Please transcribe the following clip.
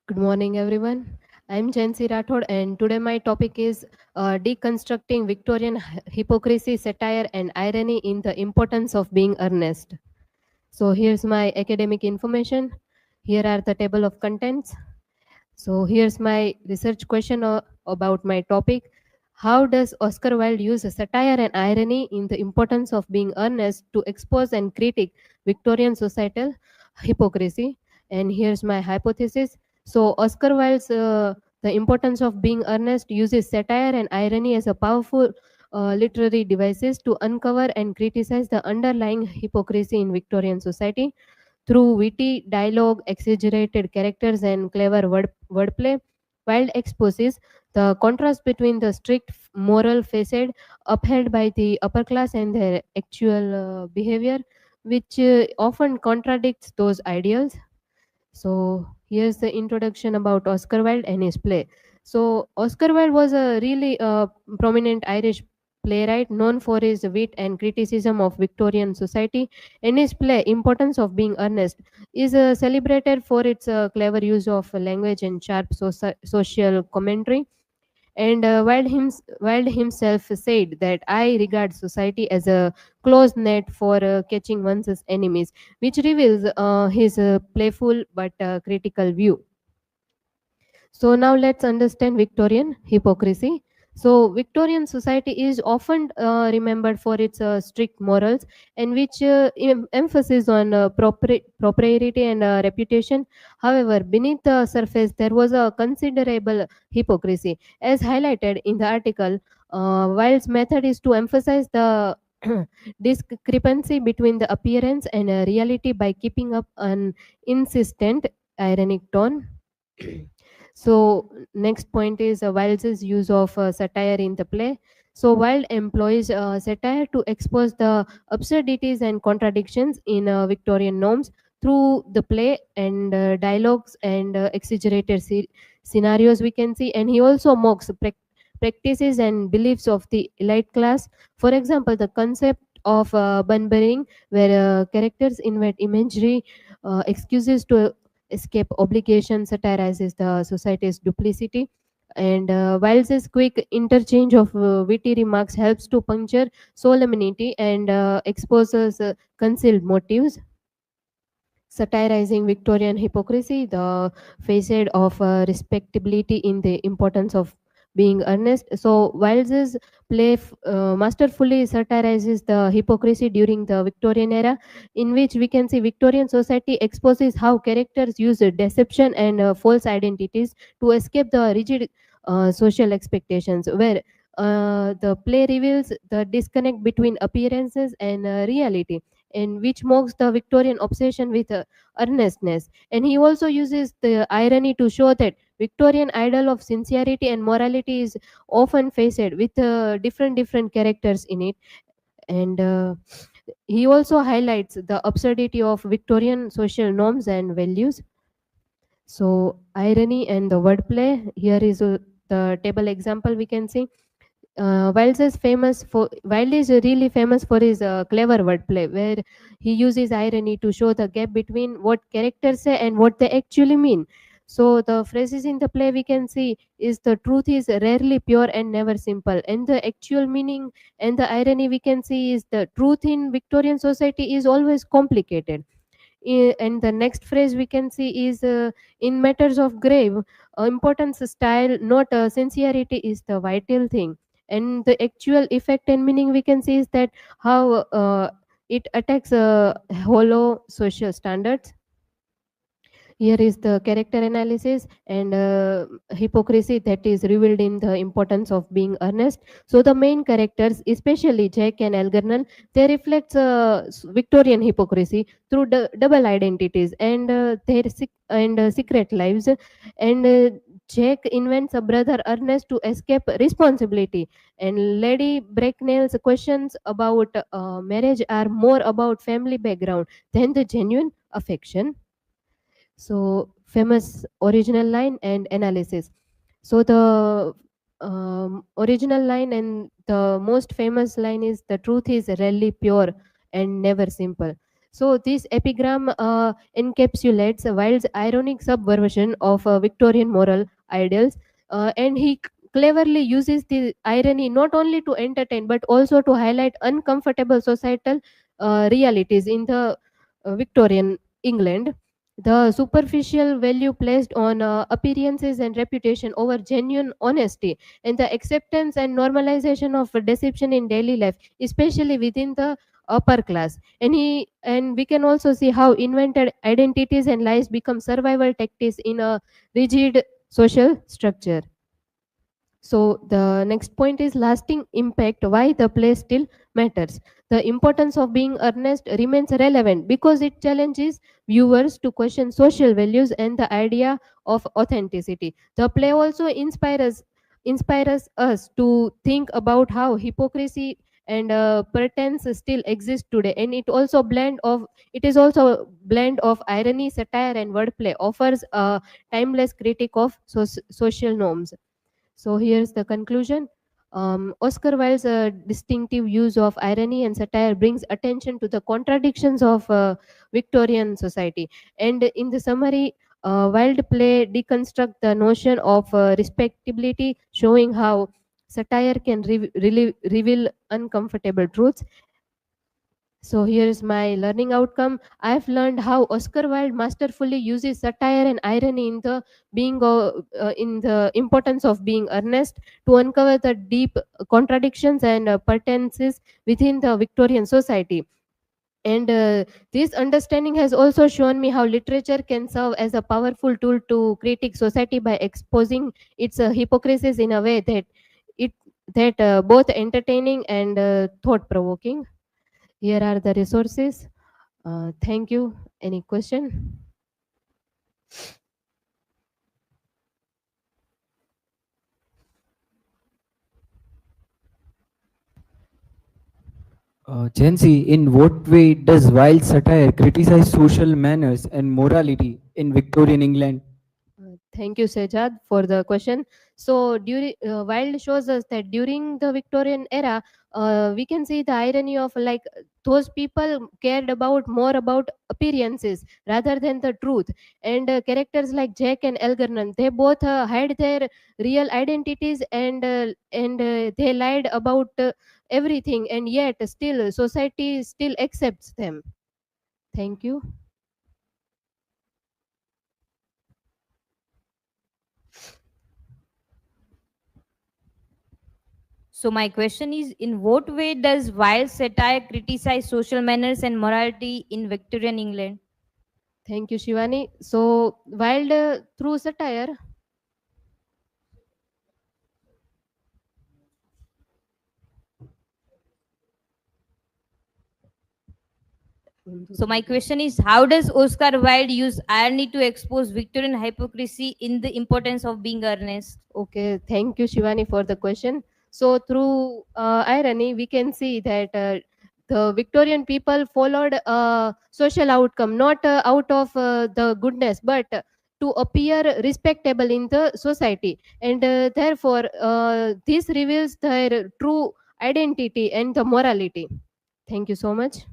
Good morning, everyone. I'm Jansi Rathod, and today my topic is deconstructing Victorian hypocrisy, satire, and irony in the importance of being earnest. So, here's my academic information. Here are the table of contents. So, here's my research question about my topic. How does Oscar Wilde use satire and irony in the importance of being earnest to expose and critique Victorian societal hypocrisy? And here's my hypothesis. So, Oscar Wilde's The Importance of Being Earnest uses satire and irony as a powerful literary devices to uncover and criticize the underlying hypocrisy in Victorian society. Through witty dialogue, exaggerated characters, and clever wordplay, Wilde exposes the contrast between the strict moral facade upheld by the upper class and their actual behavior, which often contradicts those ideals. So here's the introduction about Oscar Wilde and his play. So Oscar Wilde was a really prominent Irish playwright known for his wit and criticism of Victorian society. And his play, Importance of Being Earnest, is celebrated for its clever use of language and sharp social commentary. And Wilde himself said that I regard society as a closed net for catching one's enemies, which reveals his playful but critical view. So now let's understand Victorian hypocrisy. So Victorian society is often remembered for its strict morals and which emphasis on propriety and reputation. However, beneath the surface, there was a considerable hypocrisy. As highlighted in the article, Wilde's method is to emphasize the discrepancy between the appearance and reality by keeping up an insistent ironic tone. So next point is Wilde's use of satire in the play. So Wilde employs satire to expose the absurdities and contradictions in Victorian norms through the play and dialogues and exaggerated scenarios we can see, and he also mocks practices and beliefs of the elite class. For example, the concept of bunburying, where characters invent imagery, excuses to escape obligation, satirizes the society's duplicity. And Wilde's quick interchange of witty remarks helps to puncture solemnity and exposes concealed motives, satirizing Victorian hypocrisy, the facade of respectability in the importance of being earnest. So Wilde's play masterfully satirizes the hypocrisy during the Victorian era, in which we can see Victorian society exposes how characters use deception and false identities to escape the rigid social expectations, where the play reveals the disconnect between appearances and reality, and which mocks the Victorian obsession with earnestness. And he also uses the irony to show that Victorian ideal of sincerity and morality is often faced with different characters in it. And he also highlights the absurdity of Victorian social norms and values. So irony and the wordplay. Here is the table example we can see. Wilde is really famous for his clever wordplay, where he uses irony to show the gap between what characters say and what they actually mean. So the phrases in the play we can see is the truth is rarely pure and never simple, and the actual meaning and the irony we can see is the truth in Victorian society is always complicated. And the next phrase we can see is in matters of grave importance, style, not sincerity is the vital thing. And the actual effect and meaning we can see is that how it attacks hollow social standards. Here is the character analysis and hypocrisy that is revealed in the importance of being earnest. So the main characters, especially Jack and Algernon, they reflect Victorian hypocrisy through double identities and their secret lives. And Jack invents a brother Ernest to escape responsibility, and Lady Bracknell's questions about marriage are more about family background than the genuine affection. So famous original line and analysis. So the original line and the most famous line is the truth is rarely pure and never simple. So this epigram encapsulates Wilde's ironic subversion of Victorian moral ideals, and he cleverly uses the irony not only to entertain but also to highlight uncomfortable societal realities in the Victorian England. The superficial value placed on appearances and reputation over genuine honesty, and the acceptance and normalization of deception in daily life, especially within the upper class. And we can also see how invented identities and lies become survival tactics in a rigid social structure. So the next point is lasting impact, why the play still matters. The importance of being earnest remains relevant because it challenges viewers to question social values and the idea of authenticity. The play also inspires us to think about how hypocrisy and pretense still exist today, and it is also a blend of irony, satire and wordplay, offers a timeless critique of social norms. So here's the conclusion. Oscar Wilde's distinctive use of irony and satire brings attention to the contradictions of Victorian society. And in the summary, Wilde play deconstruct the notion of respectability, showing how satire can reveal uncomfortable truths. So here is my learning outcome. I've learned how Oscar Wilde masterfully uses satire and irony in the importance of being earnest to uncover the deep contradictions and pretenses within the Victorian society. And this understanding has also shown me how literature can serve as a powerful tool to critique society by exposing its hypocrisies in a way it that both entertaining and thought provoking. Here are the resources. Thank you. Any question? Chancy, in what way does Wilde satire criticize social manners and morality in Victorian England? Thank you, Sejad, for the question. So, Wilde shows us that during the Victorian era, we can see the irony of like those people cared about more about appearances rather than the truth. And characters like Jack and Algernon, they both hide their real identities, and they lied about everything, and yet still society still accepts them. Thank you. So my question is, in what way does Wilde's satire criticize social manners and morality in Victorian England? Thank you, Shivani. So, Wilde, through satire, So my question is, how does Oscar Wilde use irony to expose Victorian hypocrisy in the importance of being earnest? okay, thank you, Shivani, for the question. So, through irony, we can see that the Victorian people followed a social outcome, not out of the goodness, but to appear respectable in the society. And therefore, this reveals their true identity and the morality. Thank you so much.